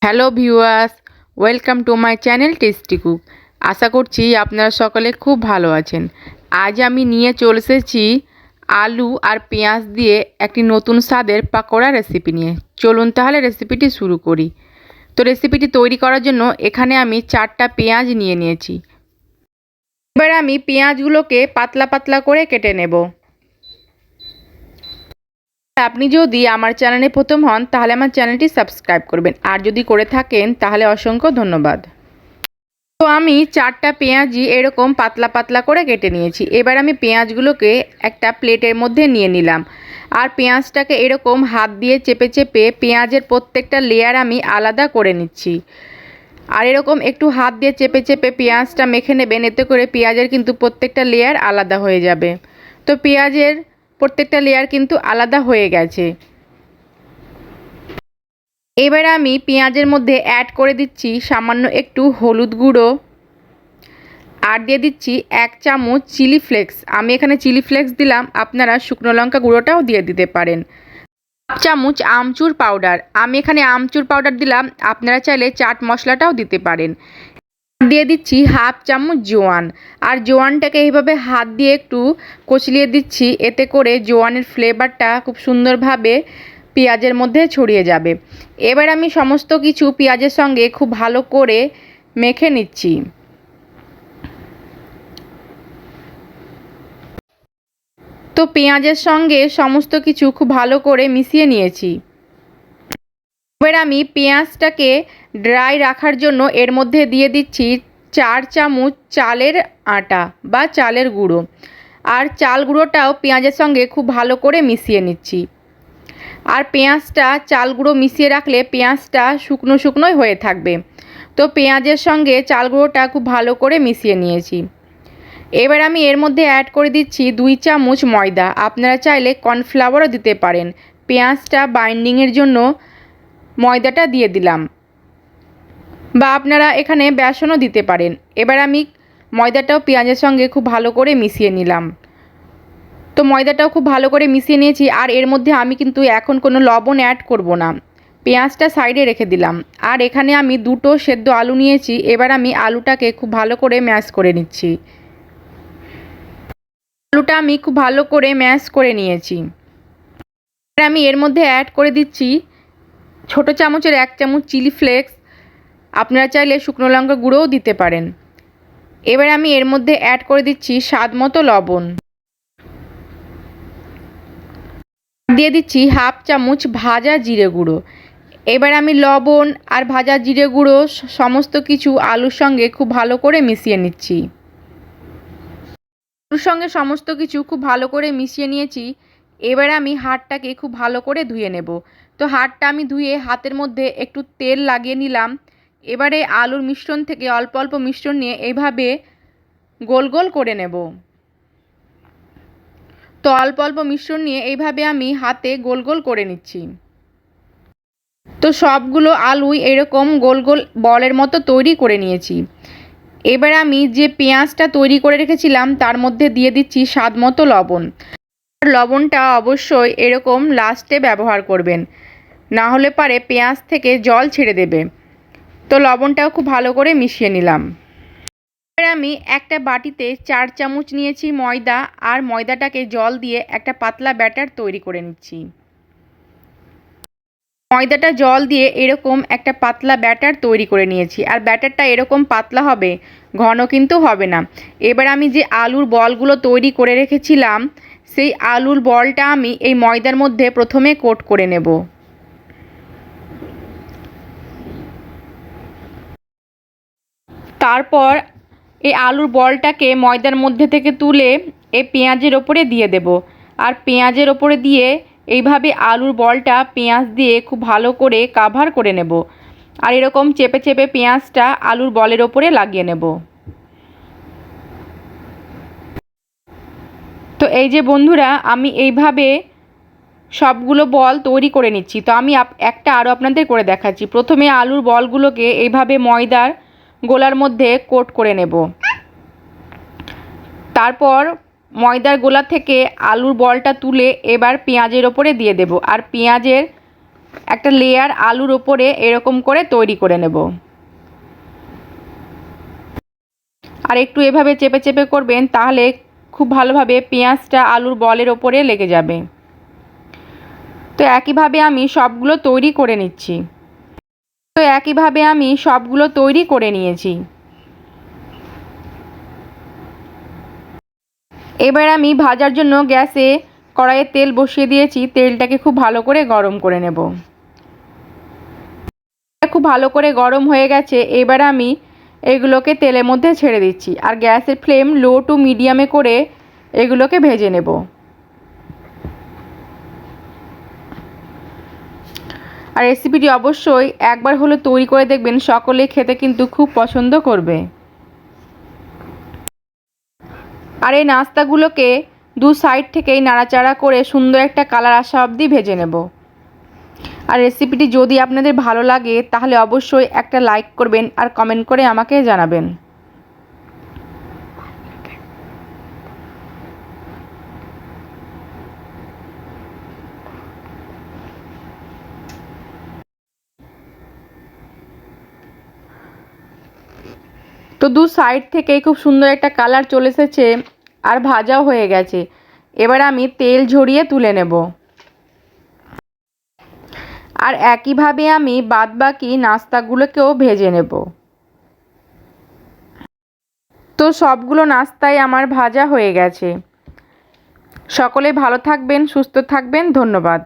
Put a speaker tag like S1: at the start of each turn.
S1: Hello viewers, welcome to my channel tasty cook. আশা করছি আপনারা সকলে খুব ভালো আছেন। আজ আমি নিয়ে চলে এসেছি আলু আর পেঁয়াজ দিয়ে একটি নতুন স্বাদের পাকোড়া রেসিপি নিয়ে। চলুন তাহলে রেসিপিটি শুরু করি। তো রেসিপিটি তৈরি করার জন্য এখানে আমি 4টা পেঁয়াজ নিয়ে নিয়েছি। এবার আমি পেঁয়াজগুলোকে পাতলা পাতলা করে কেটে নেব। আপনি যদি আমার চ্যানেলে প্রথম হন তাহলে আমার চ্যানেলটি সাবস্ক্রাইব করবেন, আর যদি করে থাকেন তাহলে অসংখ্য ধন্যবাদ। তো আমি 4টা পেঁয়াজই এরকম পাতলা পাতলা করে কেটে নিয়েছি। এবার আমি পেঁয়াজগুলোকে একটা প্লেটের মধ্যে নিয়ে নিলাম, আর পেঁয়াজটাকে এরকম হাত দিয়ে চেপে চেপে পেঁয়াজের প্রত্যেকটা লেয়ার আমি আলাদা করে নিচ্ছি। আর এরকম একটু হাত দিয়ে চেপে চেপে পেঁয়াজটা মেখে নেবেন, এতে করে পেঁয়াজের কিন্তু প্রত্যেকটা লেয়ার আলাদা হয়ে যাবে। তো পেঁয়াজের প্রত্যেকটা লেয়ার কিন্তু আলাদা হয়ে গেছে। এবার আমি পেঁয়াজের মধ্যে অ্যাড করে দিচ্ছি সামান্য একটু হলুদ গুঁড়ো, আর দিয়ে দিচ্ছি 1 চামচ চিলি ফ্লেক্স। আমি এখানে চিলি ফ্লেক্স দিলাম, আপনারা শুকনো লঙ্কা গুঁড়োটাও দিয়ে দিতে পারেন। 1 চামচ আমচুর পাউডার, আমি এখানে আমচুর পাউডার দিলাম, আপনারা চাইলে চাট মশলাটাও দিতে পারেন। দিয়ে দিচ্ছি 1/2 চামচ জোয়ান, আর জোয়ানটাকে এইভাবে হাত দিয়ে একটু কচলিয়ে দিচ্ছি, এতে করে জোয়ানের ফ্লেভারটা খুব সুন্দরভাবে পেঁয়াজের মধ্যে ছড়িয়ে যাবে। এবার আমি সমস্ত কিছু পেঁয়াজের সঙ্গে খুব ভালো করে মেখে নিচ্ছি। তো পেঁয়াজের সঙ্গে সমস্ত কিছু খুব ভালো করে মিশিয়ে নিয়েছি। এবার আমি পেঁয়াজটাকে ড্রাই রাখার জন্য এর মধ্যে দিয়ে দিচ্ছি 4 চামচ চালের আটা বা চালের গুঁড়ো, আর চাল গুঁড়োটাও পেঁয়াজের সঙ্গে খুব ভালো করে মিশিয়ে নিচ্ছি। আর পেঁয়াজটা চাল গুঁড়ো মিশিয়ে রাখলে পেঁয়াজটা শুকনো শুকনোই হয়ে থাকবে। তো পেঁয়াজের সঙ্গে চাল গুঁড়োটা খুব ভালো করে মিশিয়ে নিয়েছি। এবার আমি এর মধ্যে অ্যাড করে দিচ্ছি 2 চামচ ময়দা, আপনারা চাইলে কর্নফ্লাওয়ারও দিতে পারেন। পেঁয়াজটা বাইন্ডিংয়ের জন্য ময়দাটা দিয়ে দিলাম, বা আপনারা এখানে বেসনও দিতে পারেন। এবার আমি ময়দাটাও পেঁয়াজের সঙ্গে খুব ভালো করে মিশিয়ে নিলাম। তো ময়দাটাও খুব ভালো করে মিশিয়ে নিয়েছি, আর এর মধ্যে আমি কিন্তু এখন কোনো লবণ অ্যাড করব না। পেঁয়াজটা সাইডে রেখে দিলাম, আর এখানে আমি 2টো সেদ্ধ আলু নিয়েছি। এবার আমি আলুটাকে খুব ভালো করে ম্যাশ করে নিচ্ছি। আলুটা আমি খুব ভালো করে ম্যাশ করে নিয়েছি। এবার আমি এর মধ্যে অ্যাড করে দিচ্ছি ছোটো চামচের 1 চামচ চিলি ফ্লেক্স, আপনারা চাইলে শুকনো লঙ্কা গুঁড়োও দিতে পারেন। এবার আমি এর মধ্যে অ্যাড করে দিচ্ছি স্বাদ মতো লবণ, দিয়ে দিচ্ছি 1/2 চামচ ভাজা জিরে গুঁড়ো। এবার আমি লবণ আর ভাজা জিরে গুঁড়ো সমস্ত কিছু আলুর সঙ্গে খুব ভালো করে মিশিয়ে নিচ্ছি। আলুর সঙ্গে সমস্ত কিছু খুব ভালো করে মিশিয়ে নিয়েছি। এবার আমি হাতটাকে খুব ভালো করে ধুয়ে নেব। তো হাতটা আমি ধুয়ে হাতের মধ্যে একটু তেল লাগিয়ে নিলাম। এবারে আলুর মিশ্রণ থেকে অল্প অল্প মিশ্রণ নিয়ে এইভাবে গোল গোল করে নেব। তো অল্প অল্প মিশ্রণ নিয়ে এইভাবে আমি হাতে গোল গোল করে নিচ্ছি। তো সবগুলো আলুই এরকম গোল গোল বলের মতো তৈরি করে নিয়েছি। এবার আমি যে পেঁয়াজটা তৈরি করে রেখেছিলাম তার মধ্যে দিয়ে দিচ্ছি স্বাদ মতো লবণ। লবণটা অবশ্যই এরকম লাস্টে ব্যবহার করবেন, না হলে পারে পেঁয়াজ থেকে জল ছেড়ে দেবে। তো লবণটাও খুব ভালো করে মিশিয়ে নিলাম। এবার আমি একটা বাটিতে 4 চামচ নিয়েছি ময়দা, আর ময়দাটাকে জল দিয়ে একটা পাতলা ব্যাটার তৈরি করে নিচ্ছি। ময়দাটা জল দিয়ে এরকম একটা পাতলা ব্যাটার তৈরি করে নিয়েছি, আর ব্যাটারটা এরকম পাতলা হবে, ঘন কিন্তু হবে না। এবার আমি যে আলুর বলগুলো তৈরি করে রেখেছিলাম সেই আলুর বলটা আমি এই ময়দার মধ্যে প্রথমে কোট করে নেব। তারপর এই আলুর বলটাকে ময়দার মধ্যে থেকে তুলে এই পেঁয়াজের ওপরে দিয়ে দেব, আর পেঁয়াজের ওপরে দিয়ে এইভাবে আলুর বলটা পেঁয়াজ দিয়ে খুব ভালো করে কাভার করে নেব, আর এরকম চেপে চেপে পেঁয়াজটা আলুর বলের ওপরে লাগিয়ে নেব। তো এই যে বন্ধুরা, আমি এইভাবে সবগুলো বল তৈরি করে নিচ্ছি। তো আমি একটা আরও আপনাদের করে দেখাচ্ছি। প্রথমে আলুর বলগুলোকে এইভাবে ময়দার গোলার মধ্যে কোট করে নেব। তারপর ময়দার গোলা থেকে আলুর বলটা তুলে এবার পেঁয়াজের ওপরে দিয়ে দেব, আর পেঁয়াজের একটা লেয়ার আলুর ওপরে এরকম করে তৈরি করে নেব। আর একটু এভাবে চেপে চেপে করবেন, তাহলে খুব ভালোভাবে পেঁয়াজটা আলুর বলের ওপরে লেগে যাবে। তো একইভাবে আমি সবগুলো তৈরি করে নিয়েছি। এবার আমি ভাজার জন্য গ্যাসে কড়াইয়ে তেল বসিয়ে দিয়েছি। তেলটাকে খুব ভালো করে গরম করে নেব। খুব ভালো করে গরম হয়ে গেছে। এবার আমি এগুলোকে তেলের মধ্যে ছেড়ে দিচ্ছি, আর গ্যাসের ফ্লেম লো টু মিডিয়ামে করে এগুলোকে ভেজে নেব। আর রেসিপিটি অবশ্যই একবার হলে তৈরি করে দেখবেন, সকলে খেতে কিন্তু খুব পছন্দ করবে। আর এই নাস্তাগুলোকে দু সাইড থেকেই নাড়াচাড়া করে সুন্দর একটা কালার আসা অবধি ভেজে নেব। আর রেসিপিটি যদি আপনাদের ভালো লাগে তাহলে অবশ্যই একটা লাইক করবেন আর কমেন্ট করে আমাকে জানাবেন। তো দু সাইড থেকেই খুব সুন্দর একটা কালার চলে এসেছে আর ভাজাও হয়ে গেছে। এবার আমি তেল ঝরিয়ে তুলে নেব। আর একইভাবে আমি বাদবাকি নাস্তাগুলোকেও ভেজে নেব। তো সবগুলো নাস্তাই আমার ভাজা হয়ে গেছে। সকলে ভালো থাকবেন, সুস্থ থাকবেন। ধন্যবাদ।